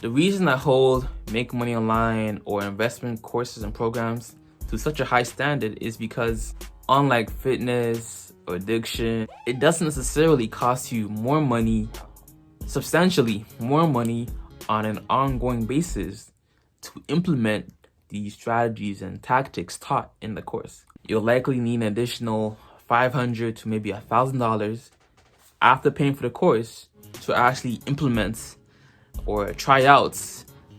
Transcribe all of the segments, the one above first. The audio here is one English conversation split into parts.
The reason I hold make money online or investment courses and programs to such a high standard is because unlike fitness or addiction, it doesn't necessarily cost you more money, substantially more money on an ongoing basis to implement the strategies and tactics taught in the course. You'll likely need an additional $500 to maybe $1,000 after paying for the course to actually implement or try out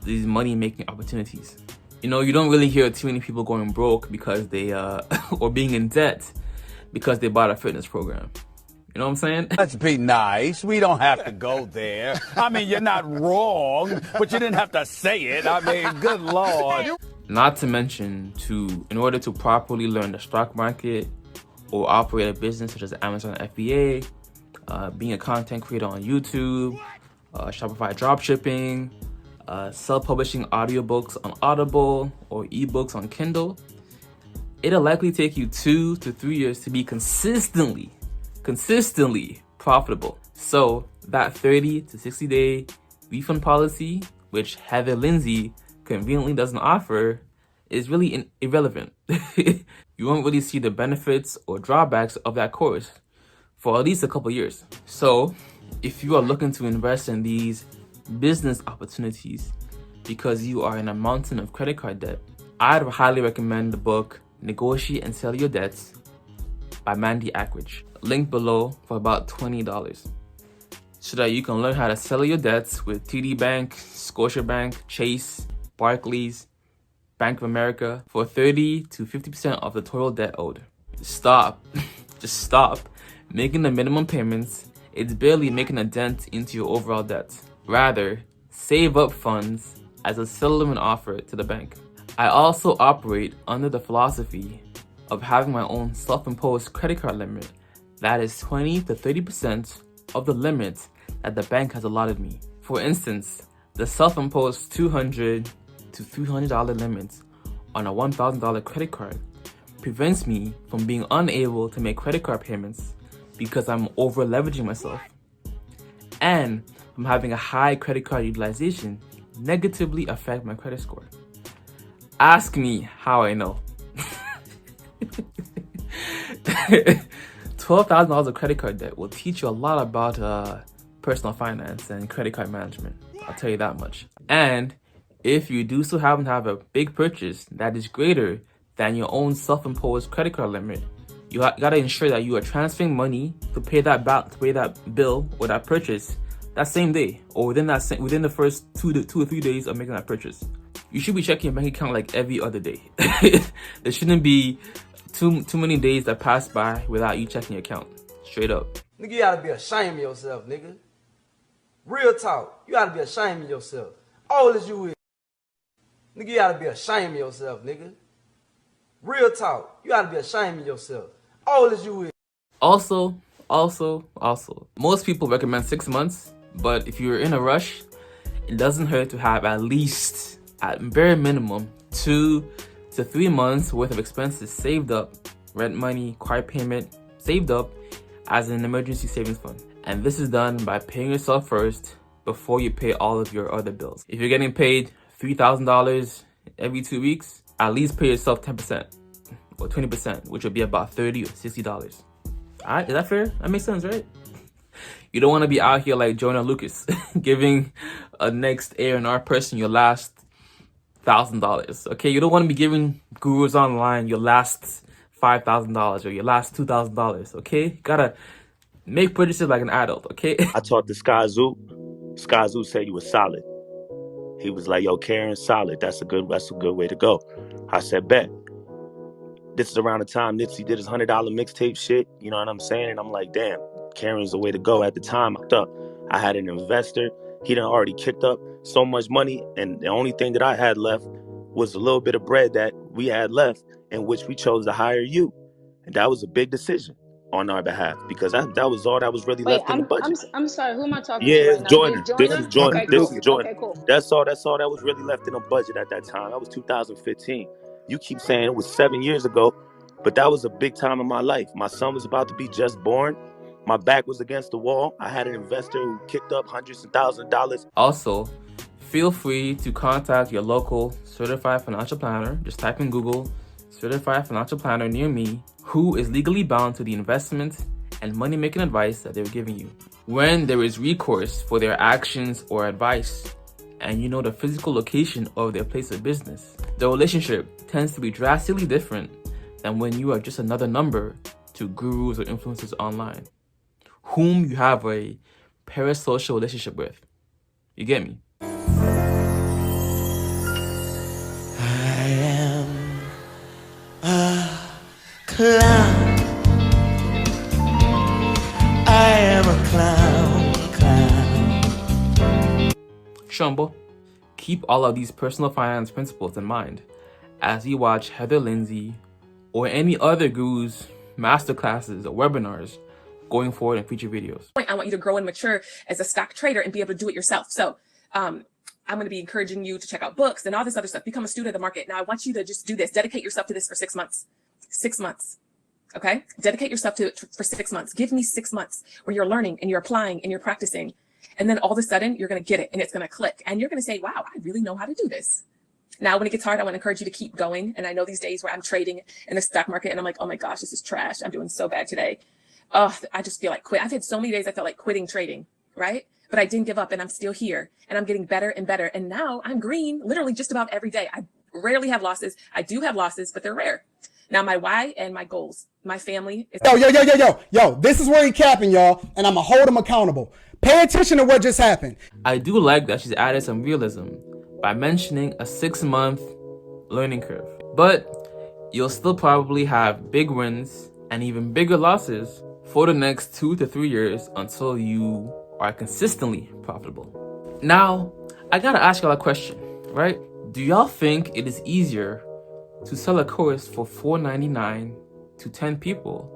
these money-making opportunities. You know, you don't really hear too many people going broke because they or being in debt because they bought a fitness program. You know what I'm saying? Let's be nice. We don't have to go there. I mean, you're not wrong, but you didn't have to say it. I mean, good Lord. Not to mention, in order to properly learn the stock market or operate a business such as Amazon FBA, being a content creator on YouTube, Shopify dropshipping, self-publishing audiobooks on Audible or ebooks on Kindle, it'll likely take you 2 to 3 years to be consistently profitable. So that 30 to 60 day refund policy, which Heather Lindsey conveniently doesn't offer, is really irrelevant. You won't really see the benefits or drawbacks of that course for at least a couple years. So if you are looking to invest in these business opportunities because you are in a mountain of credit card debt, I'd highly recommend the book Negotiate and Sell Your Debts by Mandy Ackridge. Link below for about $20, so that you can learn how to settle your debts with TD Bank, Scotiabank, Chase, Barclays, Bank of America for 30 to 50% of the total debt owed. Just stop making the minimum payments. It's barely making a dent into your overall debt. Rather, save up funds as a settlement offer to the bank. I also operate under the philosophy of having my own self-imposed credit card limit that is 20 to 30% of the limit that the bank has allotted me. For instance, the self-imposed $200 to $300 limit on a $1,000 credit card prevents me from being unable to make credit card payments because I'm over leveraging myself, and from having a high credit card utilization negatively affect my credit score. Ask me how I know. $12,000 of credit card debt will teach you a lot about personal finance and credit card management. I'll tell you that much. And if you do still happen to have a big purchase that is greater than your own self-imposed credit card limit, you gotta ensure that you are transferring money to pay that bill or that purchase that same day, or within the first 2 or 3 days of making that purchase. You should be checking your bank account like every other day. There shouldn't be too many days that pass by without you checking your account. Straight up. Nigga, you gotta be ashamed of yourself, nigga. Real talk. You gotta be ashamed of yourself. Old as you is. Nigga, you gotta be ashamed of yourself, nigga. Real talk. You gotta be ashamed of yourself. Old as you is. Also, most people recommend 6 months, but if you're in a rush, it doesn't hurt to have at least, at bare minimum, 2 to 3 months worth of expenses saved up, rent money, car payment, saved up as an emergency savings fund. And this is done by paying yourself first before you pay all of your other bills. If you're getting paid $3,000 every 2 weeks, at least pay yourself 10% or 20%, which would be about $30 or $60. Alright, is that fair? That makes sense, right? You don't want to be out here like Jonah Lucas giving a next A&R person your last $1,000. Okay, you don't want to be giving gurus online your last $5,000 or your last $2,000. Okay, you gotta make purchases like an adult. Okay. I talked to Skyzoo. Skyzoo said you were solid. He was like, "Yo, Karen's solid. That's a good way to go." I said, "Bet." This is around the time Nipsey did his $100 mixtape shit. You know what I'm saying? And I'm like, damn, Karen's the way to go. At the time, I had an investor. He done already kicked up so much money, and the only thing that I had left was a little bit of bread that we had left, in which we chose to hire you. And that was a big decision on our behalf, because that was all that was really left in the budget. I'm sorry, who am I talking Yeah, to it's right now? Jordan. This is Jordan. Okay, This cool. is Jordan. Okay, cool. That's all that was really left in the budget at that time. That was 2015. You keep saying it was 7 years ago, but that was a big time in my life. My son was about to be just born. My back was against the wall. I had an investor who kicked up hundreds of thousands of dollars. Also, feel free to contact your local certified financial planner. Just type in Google certified financial planner near me who is legally bound to the investment and money-making advice that they're giving you. When there is recourse for their actions or advice, and you know the physical location of their place of business, the relationship tends to be drastically different than when you are just another number to gurus or influencers online, whom you have a parasocial relationship with. You get me? I am a clown. I am a clown. Shumbo, keep all of these personal finance principles in mind as you watch Heather Lindsey or any other guru's masterclasses or webinars going forward in future videos. I want you to grow and mature as a stock trader and be able to do it yourself. So I'm going to be encouraging you to check out books and all this other stuff. Become a student of the market. Now I want you to just do this. Dedicate yourself to this for 6 months. 6 months. Okay? Dedicate yourself to it for 6 months. Give me 6 months where you're learning and you're applying and you're practicing. And then all of a sudden you're going to get it and it's going to click. And you're going to say, wow, I really know how to do this. Now, when it gets hard, I want to encourage you to keep going. And I know these days where I'm trading in the stock market and I'm like, oh my gosh, this is trash. I'm doing so bad today. Oh, I just feel like quit. I've had so many days I felt like quitting trading, right? But I didn't give up and I'm still here and I'm getting better and better. And now I'm green literally just about every day. I rarely have losses. I do have losses, but they're rare. Now my why and my goals, my family is— Yo, this is where he capping, y'all, and I'm gonna hold him accountable. Pay attention to what just happened. I do like that she's added some realism by mentioning a 6-month learning curve. But you'll still probably have big wins and even bigger losses for the next 2 to 3 years until you are consistently profitable. Now, I gotta ask y'all a question, right? Do y'all think it is easier to sell a course for $4.99 to 10 people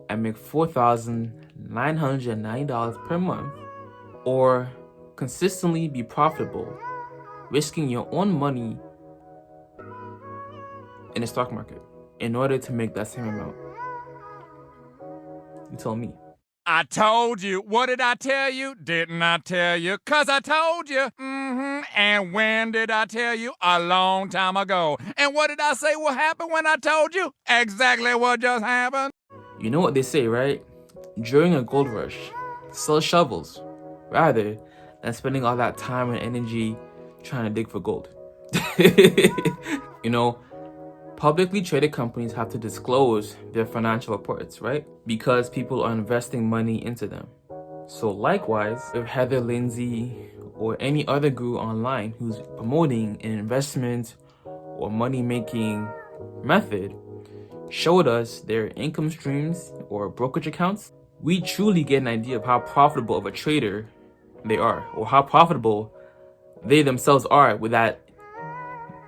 and make $4,990 per month, or consistently be profitable, risking your own money in the stock market in order to make that same amount? You tell me. I told you. What did I tell you? Didn't I tell you? 'Cause I told you. And when did I tell you? A long time ago. And what did I say will happen when I told you? Exactly what just happened. You know what they say, right? During a gold rush, sell shovels rather than spending all that time and energy trying to dig for gold. You know, publicly traded companies have to disclose their financial reports, right? Because people are investing money into them. So likewise, if Heather Lindsey or any other guru online who's promoting an investment or money-making method showed us their income streams or brokerage accounts, we truly get an idea of how profitable of a trader they are, or how profitable they themselves are with that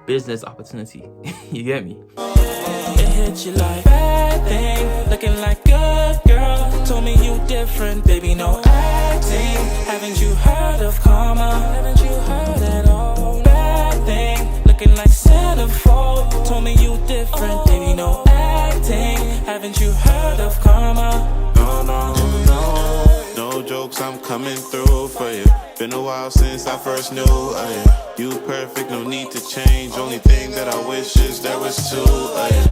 business opportunity. You get me? It hit you like bad thing, looking like good girl. Told me you different, baby, no acting. Haven't you heard of karma? Haven't you heard at all? Bad thing, looking like centerfold. Told me you different, baby, no acting. Haven't you heard of karma? No jokes, I'm coming through for you. Been a while since I first knew you. You perfect, no need to change. Only thing that I wish is there was two.